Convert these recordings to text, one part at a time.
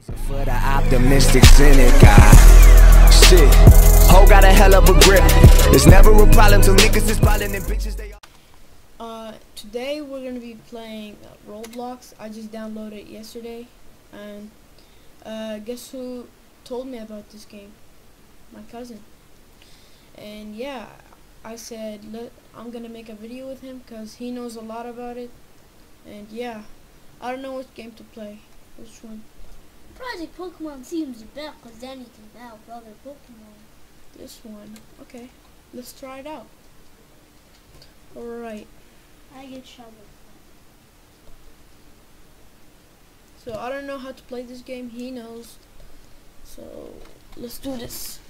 For the optimistic cynic, shit, ho got a hell of a grip. It's never a problem till niggas is piling and bitches they Today we're gonna be playing Roblox. I just downloaded it yesterday, and guess who told me about this game? My cousin. And yeah, I said I'm gonna make a video with him because he knows a lot about it. And yeah, I don't know which game to play. Which one? Project Pokemon seems better because then you can battle other Pokemon. This one. Okay, let's try it out. Alright. I get shovel. So I don't know how to play this game. He knows. So let's do this.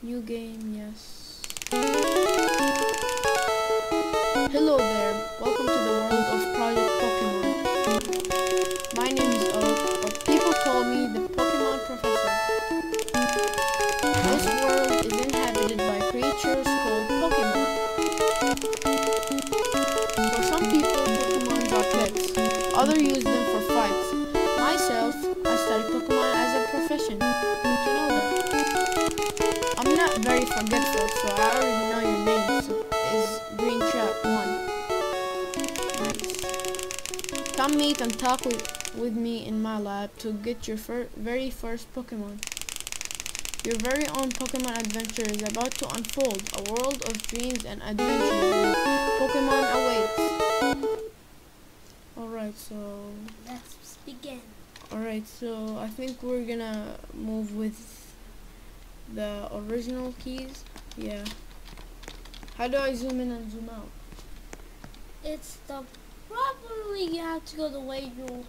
New game, yes. Hello there. Welcome to the world of Project Pokemon. My name is Oak, but people call me the Pokemon Professor. This world is inhabited by creatures called Pokemon. For some people, Pokemon are pets. Others use them for fights. Myself, I study Pokemon as a profession. Did you know that? I'm not very forgetful, so I already know your name. So is Green Trap 1. Nice. Come meet and talk with me in my lab to get your very first Pokemon. Your very own Pokemon adventure is about to unfold. A world of dreams and adventure. Pokemon awaits. Alright, so Let's begin. alright, so I think we're gonna move with the original keys. Yeah. How do I zoom in and zoom out? It's the probably you have to go the way you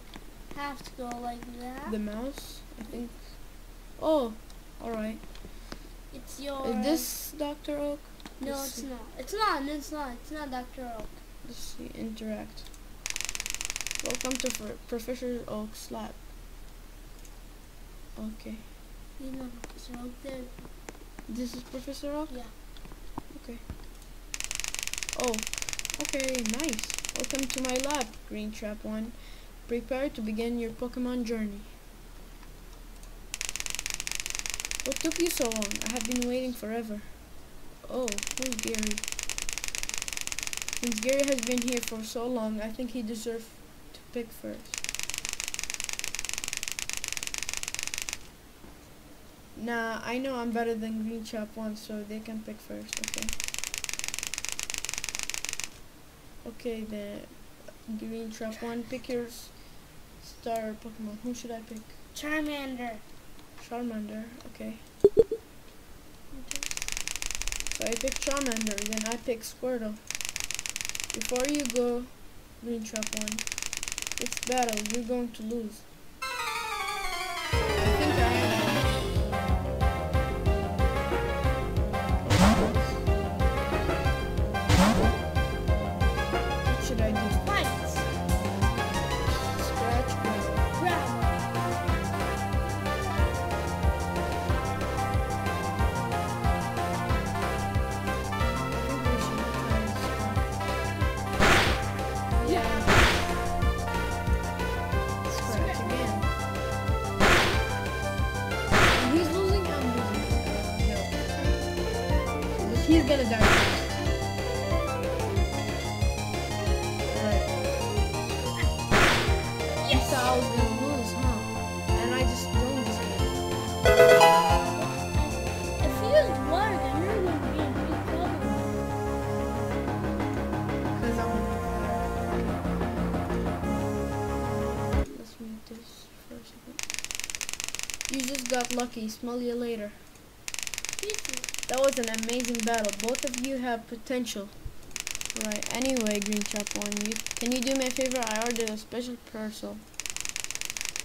have to go like that. The mouse, I think. Oh, alright. It's your. Is this Dr. Oak? No, Let's it's see. not. It's not. It's not. It's not Dr. Oak. Let's see, interact. Welcome to Professor Oak's lab. Okay. You know Dr. Oak there. This is Professor Oak? Yeah. Okay. Oh, okay, nice. Welcome to my lab, Green Trap 1. Prepare to begin your Pokemon journey. What took you so long? I have been waiting forever. Oh, who's Gary? Since Gary has been here for so long, I think he deserves to pick first. Nah, I know I'm better than Green Trap 1, so they can pick first, okay? Okay, then Green Trap 1, pick your star Pokemon. Who should I pick? Charmander. Charmander, okay. So I pick Charmander, then I pick Squirtle. Before you go, Green Trap 1, it's battle, you're going to lose. I think I am. What should I do? Fight. Scratch, Grab. Scratch again. And he's losing, I'm losing. No. He's gonna die first. Alright. Yes. So I was gonna lose, huh? And I just joined this game. If you use water, then you're going to be in big trouble. Because let's mute this for a second. You just got lucky. Smell you later. That was an amazing battle. Both of you have potential. Right. Anyway, Green Trap 1, can you do me a favor? I ordered a special parcel.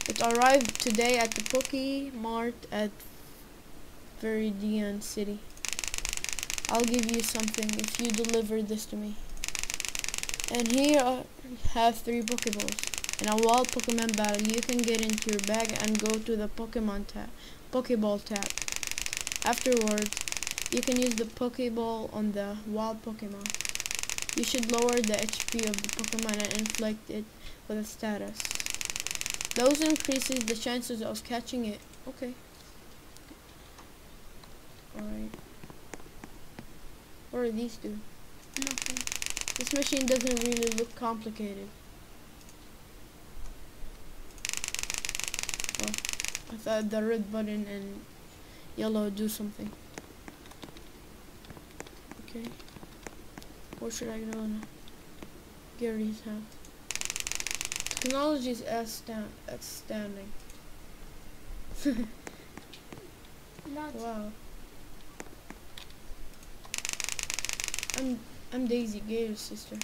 It arrived today at the Poke Mart at Viridian City. I'll give you something if you deliver this to me. And here I have 3 Pokeballs. In a wild Pokemon battle, you can get into your bag and go to the Pokeball tab. Afterwards, you can use the Pokeball on the wild Pokemon. You should lower the HP of the Pokemon and inflict it with a status. Those increases the chances of catching it. Okay. Alright. What are these do? Nothing. This machine doesn't really look complicated. Oh, I thought the red button and yellow do something. Okay. Where should I go now? Gary's house. Technology is outstanding. Not. Wow. I'm Daisy, Gary's sister.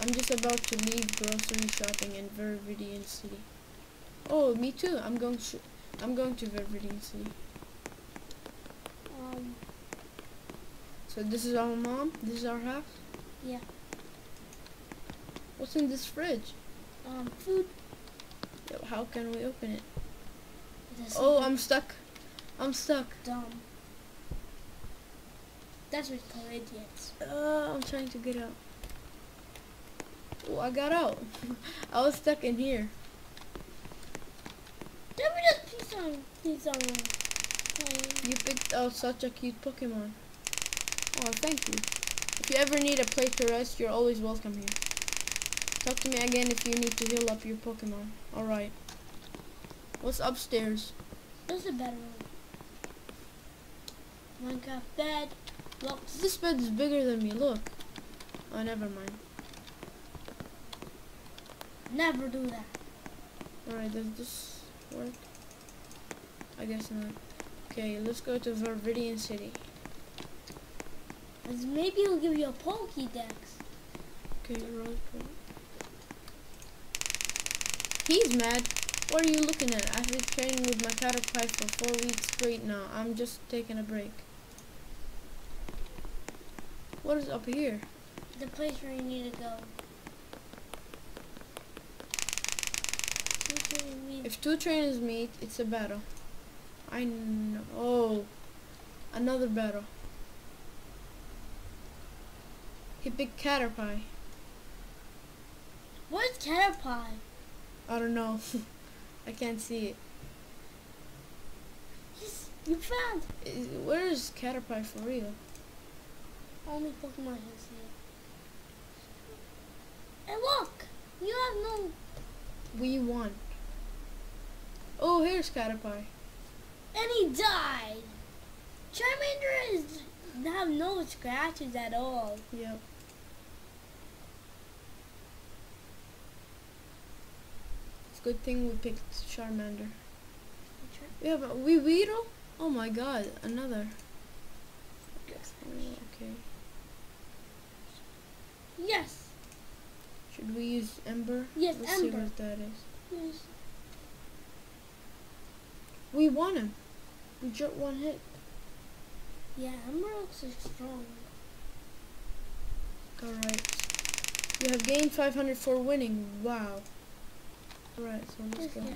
I'm just about to leave grocery shopping in Viridian City. Oh, me too. I'm going to Viridian City. So this is our mom. This is our house. Yeah. What's in this fridge? Food. Yo, how can we open it? This Oh, is I'm stuck. I'm stuck. dumb. That's what called idiots. I'm trying to get out. Oh, I got out. I was stuck in here. Let me just please on. You picked out such a cute Pokemon. Oh, thank you. If you ever need a place to rest, you're always welcome here. Talk to me again if you need to heal up your Pokemon. Alright. What's upstairs? There's a better one. Minecraft bed. Blocks. This bed is bigger than me, look. Oh, never mind. Never do that. Alright, does this work? I guess not. Okay, let's go to Viridian City. As maybe he'll give you a Pokédex. Okay, right. He's mad. What are you looking at? I've been training with my Caterpie for 4 weeks straight now. I'm just taking a break. What is up here? The place where you need to go. If two trainers meet, it's a battle. I know. Oh, another battle. He picked Caterpie. Where's Caterpie? I don't know. I can't see it. Yes, you found. Where is Caterpie for real? Only Pokemon can see it. And look! You have no... We won. Oh, here's Caterpie. And he died! Charmander have no scratches at all. Yep. It's a good thing we picked Charmander. We have a Weedle? Oh my god, another. Okay. Yes! Should we use Ember? Yes, Let's Ember. see what that is. Yes. We won him. We just one hit. Yeah, Ember looks like strong. Alright. You have gained 500 for winning. Wow. Alright, so let's go. Yeah.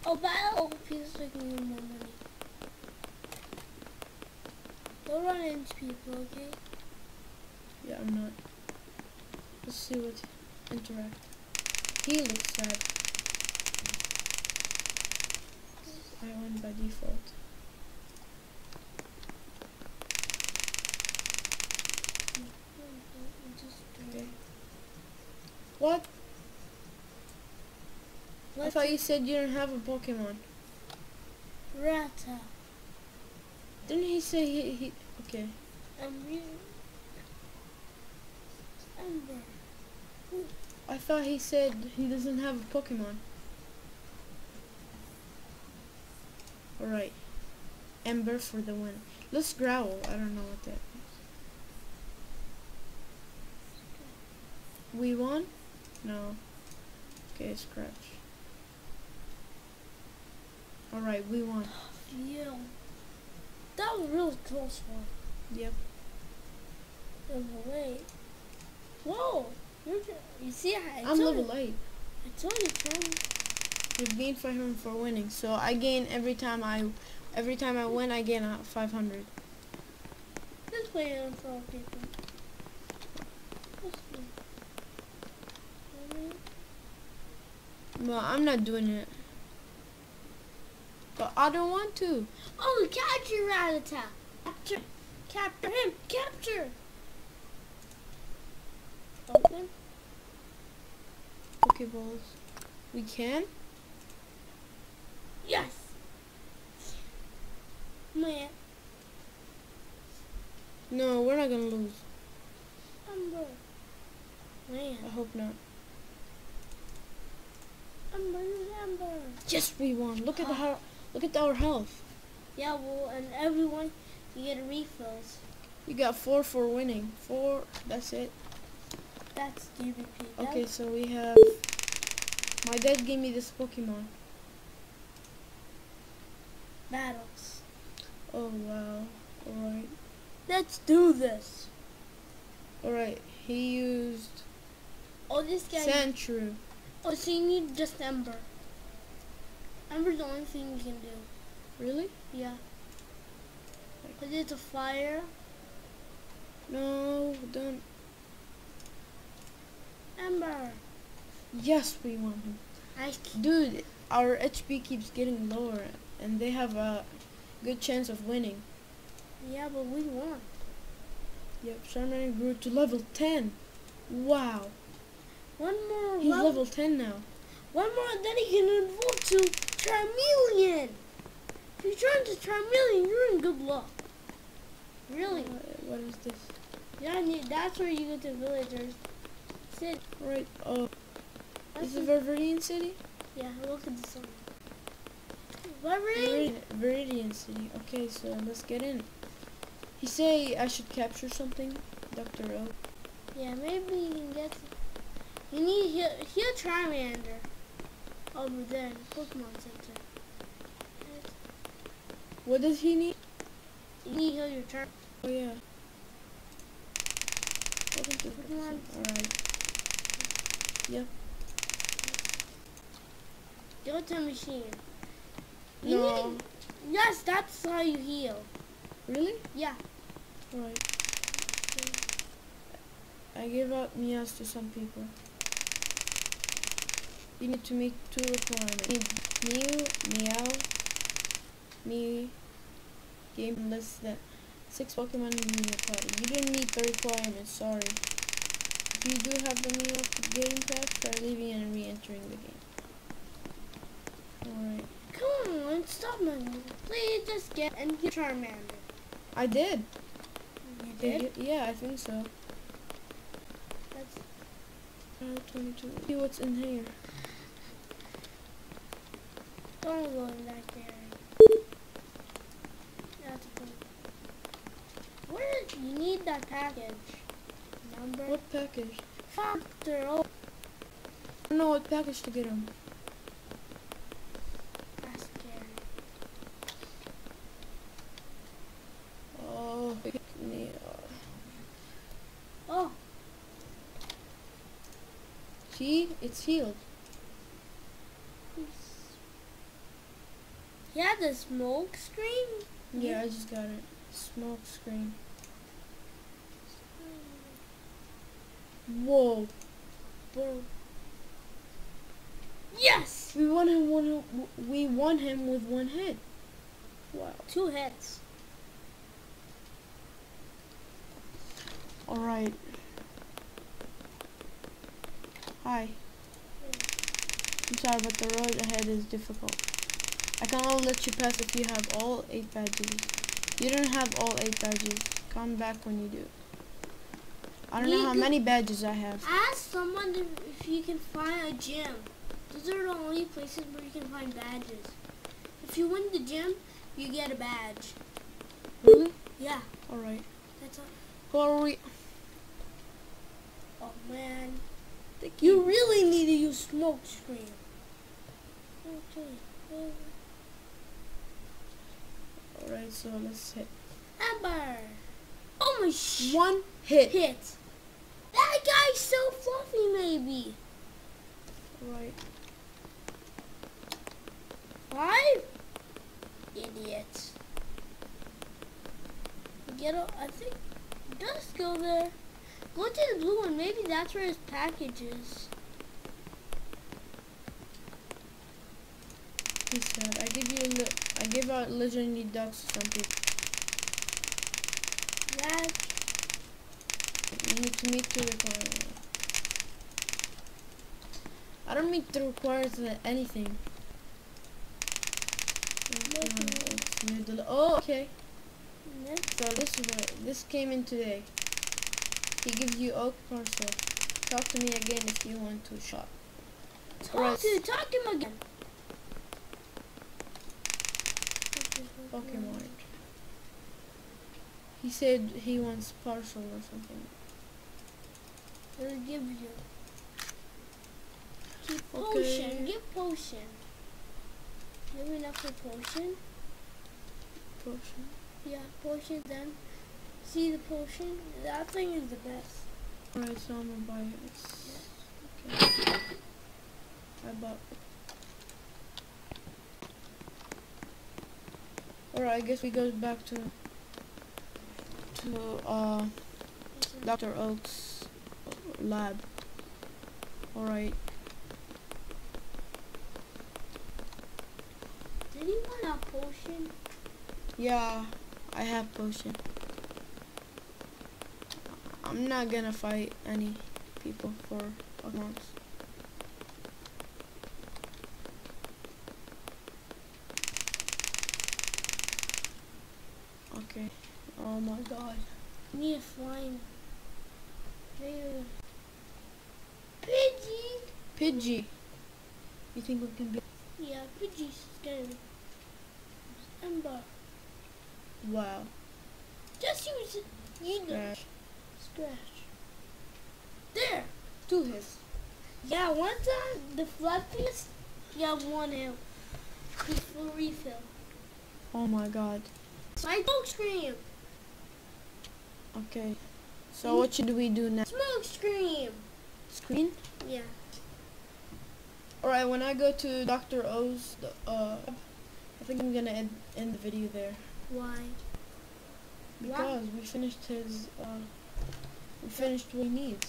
Oh, battle people making you more money. Don't run into people, okay? Yeah, I'm not. Let's see what interact. He looks sad. I won by default. Okay. What? I thought you said you didn't have a Pokemon. Rata. Didn't he say he okay. Ember. I thought he said he doesn't have a Pokemon. Alright. Ember for the win. Let's growl. I don't know what that is. We won? No. Okay, scratch. Alright, we won. Yeah. That was a really close one. Yep. Wait. Whoa! You see, I'm level 8. I told you, Charlie. You've gained 500 for winning, so I gain every time I win. I gain 500. Let's play it on 12 people. Well, I'm not doing it. But I don't want to. Oh, capture Rattata. Capture him. Capture. Open. Pokeballs. We can? Yes. Man. No, we're not gonna lose. Ember. Man. I hope not. Ember. Yes, we won. Look at our health. Yeah, well, and everyone, you get refills. You got 4 for winning. 4. That's it. That's DVP. Okay, so we have. My dad gave me this Pokemon. Battles. Oh wow. Alright. Let's do this. Alright. He used Oh, this guy. Sandshrew. Oh, so you need just Ember. Ember's the only thing you can do. Really? Yeah. Because it's a fire. No, don't. Ember. Yes, we won him. Dude, our HP keeps getting lower, and they have a good chance of winning. Yeah, but we won. Yep, Charmander grew to level 10. Wow. One more He's level 10 now. One more, then he can evolve to Charmeleon. If you turn to Charmeleon, you're in good luck. Really? What is this? Yeah, that's where you go to villagers. Sit. Right. Oh, That's is it Viridian City? Yeah, look at this one. Viridian? Viridian City. Okay, so let's get in. He say I should capture something, Dr. O. Yeah, maybe you can get. You need heal Charmander over there in the Pokemon Center. What does he need? You need to heal your Charmander. Oh yeah. Welcome to Pokemon. Alright. Yep. Go to machine. No. Yes, that's how you heal. Really? Yeah. Alright. I gave out Meows to some people. You need to make 2 requirements. You need Mew, me, game less than 6 Pokemon in your party. You didn't meet the requirements, sorry. If you do have the Mew game pass, try leaving and re-entering the game. Alright. Come on, stop moving. Please just get and get Charmander. I did. You did? Yeah, I think so. That's 22. See what's in here. don't go in that area. That's cool. Where you need that package? Number. What package? Factor. Oh, I don't know what package to get him. that's scary. Oh, pick me up. Oh, See? It's healed. yeah, the smoke screen. Yeah, I just got it. Smoke screen. Whoa. Boom. Yes, We won him with 1 hit. Wow. 2 hits. Alright. Hi. I'm sorry, but the road ahead is difficult. I can only let you pass if you have all 8 badges. You don't have all 8 badges. Come back when you do. I don't know how many badges I have. Ask someone if you can find a gym. Those are the only places where you can find badges. If you win the gym, you get a badge. Really? Yeah, Alright. that's all. Who are we? Oh man, Thank you really need to use smoke screen. Okay. Alright, so let's hit. Ember. Oh my 1 hit. hit. That guy's so fluffy, maybe. Alright. 5? Idiot. Get a, I think, just go there. Go to the blue one. Maybe that's where his package is. He said, I I give out legendary ducks to some people. That You need to meet the requirement. I don't meet the requirements of anything. Oh, okay. So this came in today. He gives you oak parcel. Talk to me again if you want to shop. talk to him again. Pokemon. He said he wants parcel or something. He'll give you. Keep Okay. potion. Give potion. Give me enough for potion. Potion. Yeah, potion. Then see the potion. That thing is the best. Alright, so I'm gonna buy it. Okay. I bought. Alright, I guess we go back to Dr. Oak's lab. Alright. Did he want a potion? Yeah, I have potion. I'm not gonna fight any people for Pokemon. Okay. Oh my god. You need a flying. Pidgey. Pidgey. You think we can be? Yeah, Pidgey's scary. Ember. Wow. Just use it. You know. Scratch. Scratch. There. 2 hits. Yeah, one time the fluffiest. Yeah, 1 hit. He's full refill. Oh my god. Smoke scream. Okay. So what should we do next? Smoke scream. Screen? Yeah. Alright, when I go to Dr. O's, I think I'm gonna end the video there. Why? Because we finished his, we finished what he needs.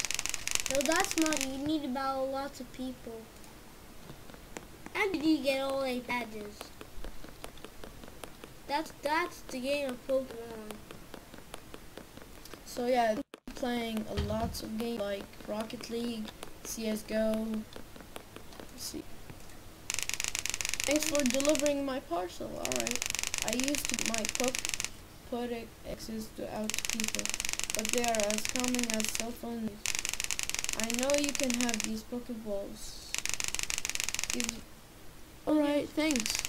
No, that's not. You need to battle lots of people. And did you get all 8 badges? That's the game of Pokemon. So yeah, playing lots of games like Rocket League, CSGO. Let's see. Thanks for delivering my parcel. Alright. I used my Pokédexes out to people, but they are as common as cell phones. I know you can have these Pokeballs. Alright, thanks.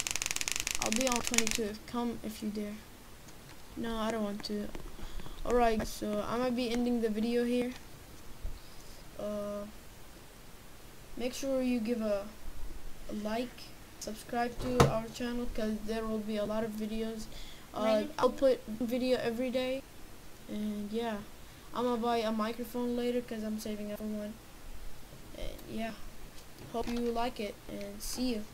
I'll be on 22. Come if you dare. No, I don't want to. Alright, so I'm gonna be ending the video here. Make sure you give a like, subscribe to our channel, because there will be a lot of videos. I'll put video every day, and yeah, I'm gonna buy a microphone later because I'm saving up for one. And yeah, hope you like it, and see you.